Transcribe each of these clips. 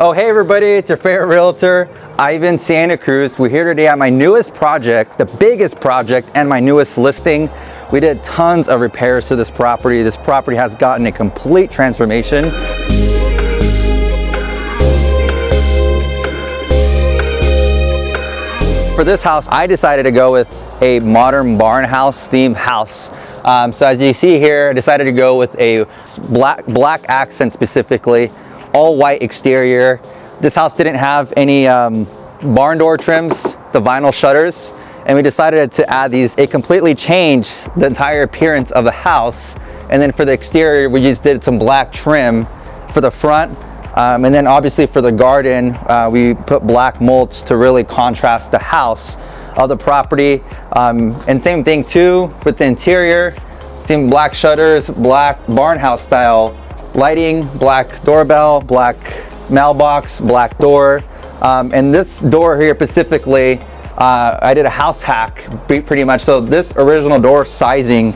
Oh, hey everybody, it's your favorite realtor, Ivan Santacruz. We're here today at my newest project, the biggest project and my newest listing. We did tons of repairs to this property. This property has gotten a complete transformation. For this house, I decided to go with a modern barn house themed house. So as you see here, I decided to go with a black accent specifically, all white exterior. This house didn't have any barn door trims, the vinyl shutters, and we decided to add these. It completely changed the entire appearance of the house. And then for the exterior, we just did some black trim for the front. And then obviously for the garden, we put black mulch to really contrast the house of the property. And same thing too with the interior, same black shutters, black barn house style lighting, black doorbell, black mailbox, black door. And this door here specifically, I did a house hack pretty much. So this original door sizing,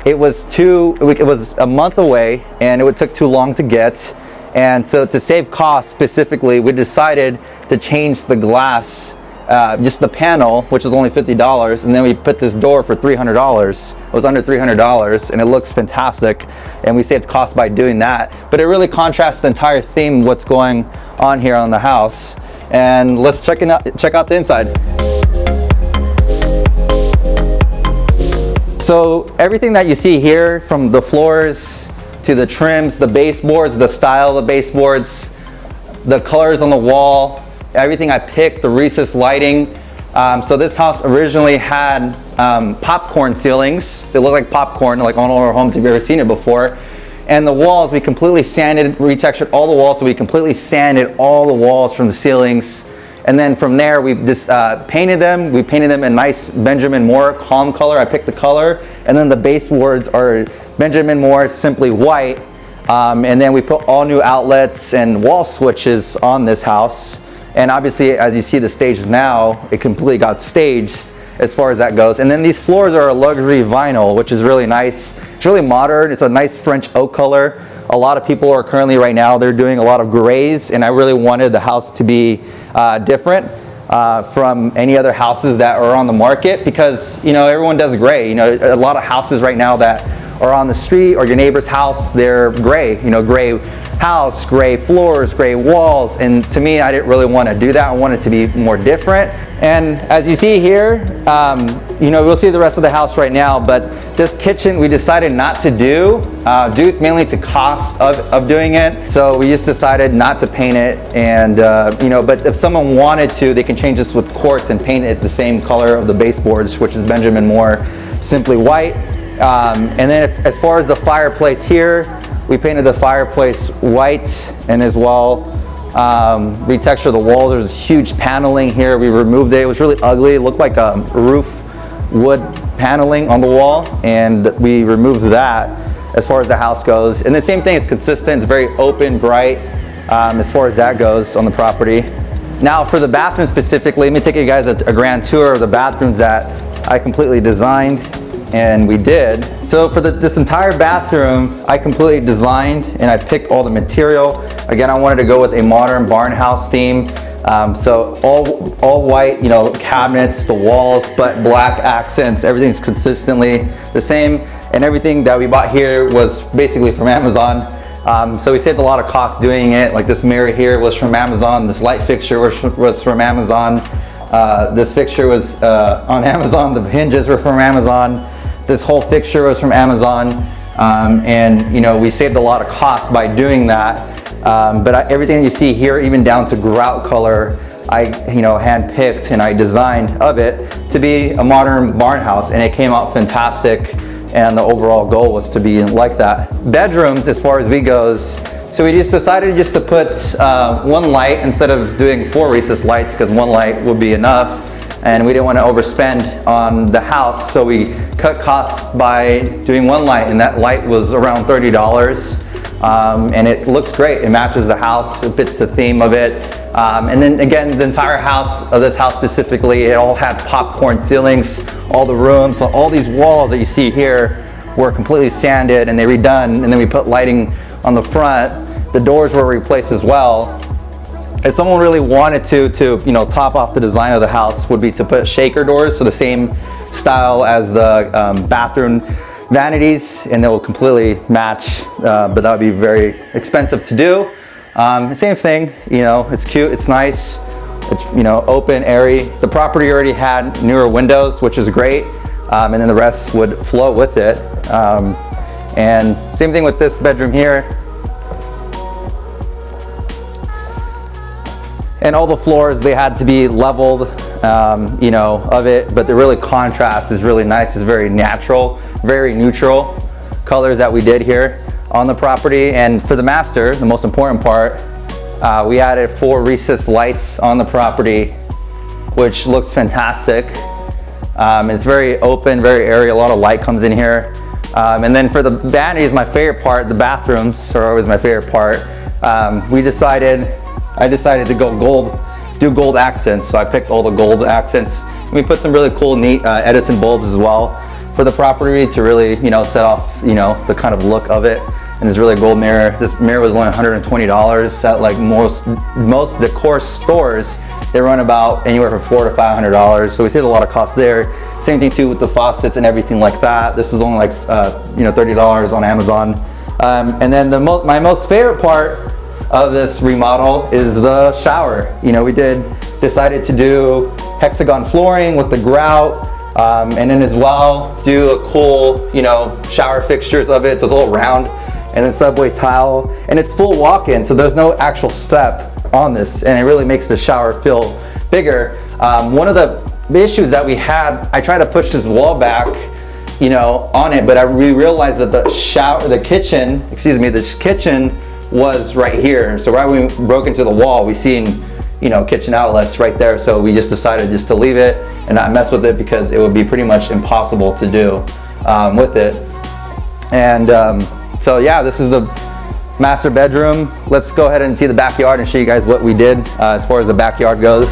it was a month away and it took too long to get. And so to save costs specifically, we decided to change the glass, just the panel, which is only $50, and then we put this door for $300. It was under $300 and it looks fantastic, and we saved costs by doing that. But it really contrasts the entire theme, what's going on here on the house. And let's check out the inside. So everything that you see here, from the floors to the trims, the baseboards, the style of the baseboards, the colors on the wall, everything I picked, the recessed lighting. So this house originally had popcorn ceilings. They look like popcorn, like on all our homes if you've ever seen it before. And the walls, we completely sanded, retextured all the walls, so we completely sanded all the walls from the ceilings. And then from there, we just painted them. We painted them in nice Benjamin Moore calm color. I picked the color. And then the baseboards are Benjamin Moore, simply white. And then we put all new outlets and wall switches on this house. And obviously, as you see the stage now, it completely got staged as far as that goes. And then these floors are a luxury vinyl, which is really nice. It's really modern. It's a nice French oak color. A lot of people are currently right now, they're doing a lot of grays, and I really wanted the house to be different from any other houses that are on the market, because everyone does gray. A lot of houses right now that are on the street or your neighbor's house, they're gray. Gray house, gray floors, gray walls, and to me, I didn't really want to do that. I wanted it to be more different. And as you see here, we'll see the rest of the house right now, but this kitchen we decided not to do, due mainly to cost of doing it. So we just decided not to paint it, and but if someone wanted to, they can change this with quartz and paint it the same color of the baseboards, which is Benjamin Moore, simply white. And then as far as the fireplace here, we painted the fireplace white, and as well retextured the walls. There's huge paneling here. We removed it. It was really ugly. It looked like a roof wood paneling on the wall, and we removed that as far as the house goes. And the same thing is consistent. It's very open, bright, as far as that goes on the property. Now for the bathroom specifically, let me take you guys a grand tour of the bathrooms that I completely designed. And we did. So for this entire bathroom, I completely designed and I picked all the material. Again, I wanted to go with a modern barn house theme. So all white, cabinets, the walls, but black accents. Everything's consistently the same. And everything that we bought here was basically from Amazon. So we saved a lot of cost doing it. Like this mirror here was from Amazon. This light fixture was from Amazon. This fixture was on Amazon. The hinges were from Amazon. This whole fixture was from Amazon, and we saved a lot of cost by doing that. But everything you see here, even down to grout color, I hand-picked and I designed of it to be a modern barn house, and it came out fantastic. And the overall goal was to be like that. Bedrooms, as far as we goes, so we just decided to put one light instead of doing 4 recessed lights, because one light would be enough. And we didn't want to overspend on the house, so we cut costs by doing one light, and that light was around $30. And it looks great. It matches the house. It fits the theme of it. And then again, the entire house, of this house specifically, it all had popcorn ceilings, all the rooms. So all these walls that you see here were completely sanded and they redone, and then we put lighting on the front. The doors were replaced as well. if someone really wanted to you know, top off the design of the house, would be to put shaker doors, so the same style as the bathroom vanities, and they will completely match, but that would be very expensive to do. Same thing, you know, it's cute, it's nice, it's, you know, open, airy. The property already had newer windows, which is great, and then the rest would float with it. And same thing with this bedroom here. And all the floors, they had to be leveled, you know, of it, but the really contrast is really nice. It's very natural, very neutral colors that we did here on the property. And for the master, the most important part, we added 4 recessed lights on the property, which looks fantastic. It's very open, very airy, a lot of light comes in here. And then for the vanities, my favorite part, the bathrooms are always my favorite part. I decided to go gold, do gold accents, so I picked all the gold accents. And we put some really cool, neat Edison bulbs as well for the property to really, you know, set off, you know, the kind of look of it. And it's really a gold mirror. This mirror was only $120 at like most decor stores. They run about anywhere from $400 to $500, so we saved a lot of costs there. Same thing too with the faucets and everything like that. This was only like you know, $30 on Amazon. And then my most favorite part of this remodel is the shower. You know, we decided to do hexagon flooring with the grout, and then as well do a cool, you know, shower fixtures of it. So it's all round, and then subway tile, and it's full walk-in, so there's no actual step on this, and it really makes the shower feel bigger. One of the issues that we had, I tried to push this wall back, you know, on it, but we realized that the kitchen was right here. So right when we broke into the wall, we seen, you know, kitchen outlets right there. So we just decided just to leave it and not mess with it, because it would be pretty much impossible to do with it. And so yeah, this is the master bedroom. Let's go ahead and see the backyard and show you guys what we did as far as the backyard goes.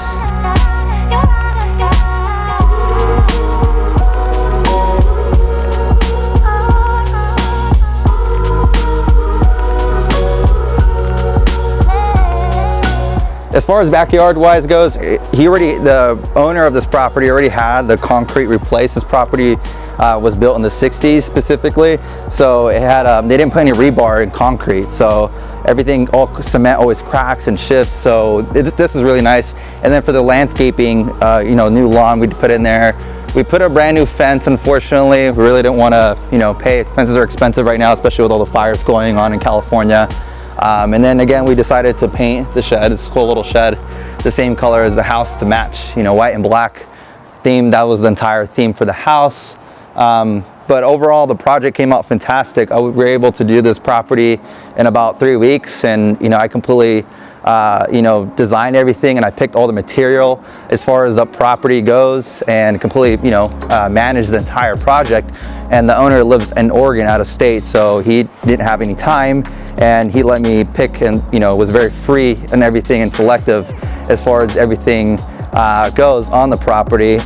As far as backyard wise goes, the owner of this property already had the concrete replaced. This property was built in the 60s specifically, so it had they didn't put any rebar in concrete, so everything, all cement always cracks and shifts. So this is really nice. And then for the landscaping, you know, new lawn we put in there. We put a brand new fence. Unfortunately, we really didn't want to, you know, pay. Fences are expensive right now, especially with all the fires going on in California. And then again, we decided to paint the shed. It's a cool little shed, the same color as the house to match, you know, white and black theme. That was the entire theme for the house. But overall, the project came out fantastic. We were able to do this property in about 3 weeks, and you know, I completely, you know, designed everything, and I picked all the material as far as the property goes, and completely, you know, managed the entire project. And the owner lives in Oregon, out of state, so he didn't have any time, and he let me pick, and you know, was very free and everything, and selective as far as everything goes on the property.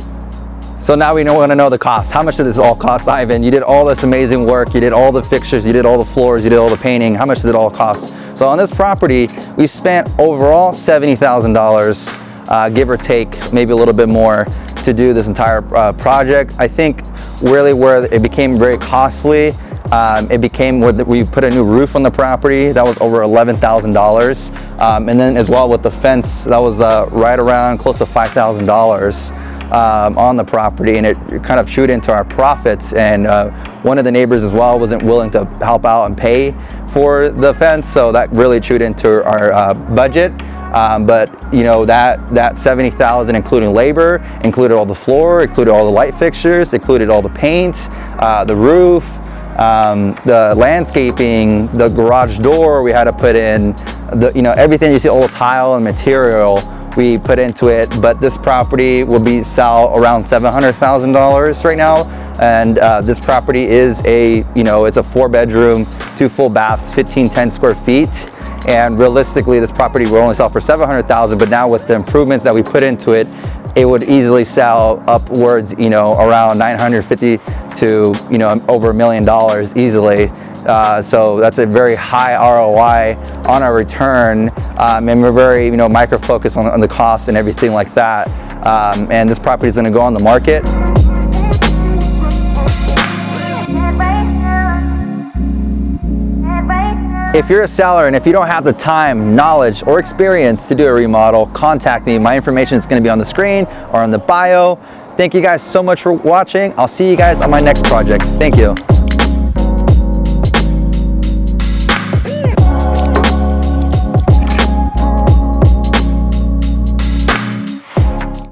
So now we want to know the cost. How much did this all cost, Ivan? You did all this amazing work. You did all the fixtures. You did all the floors. You did all the painting. How much did it all cost? So on this property, we spent overall $70,000, give or take, maybe a little bit more, to do this entire project. I think really where it became very costly, it became where we put a new roof on the property. That was over $11,000. And then as well with the fence, that was right around close to $5,000. On the property, and it kind of chewed into our profits. And one of the neighbors as well wasn't willing to help out and pay for the fence, so that really chewed into our budget. But you know, that $70,000, including labor, included all the floor, included all the light fixtures, included all the paint, the roof, the landscaping, the garage door we had to put in, you know, everything you see, all the tile and material we put into it. But this property will be sell around $700,000 right now. And this property is it's a 4-bedroom, 2 full baths, 1510 square feet. And realistically, this property will only sell for $700,000, but now with the improvements that we put into it, it would easily sell upwards, you know, around $950,000 to, you know, over $1 million easily. So that's a very high ROI on our return. and we're very, micro focused on the cost and everything like that. And this property is going to go on the market. If you're a seller and if you don't have the time, knowledge, or experience to do a remodel, contact me. My information is going to be on the screen or on the bio. Thank you guys so much for watching. I'll see you guys on my next project. Thank you.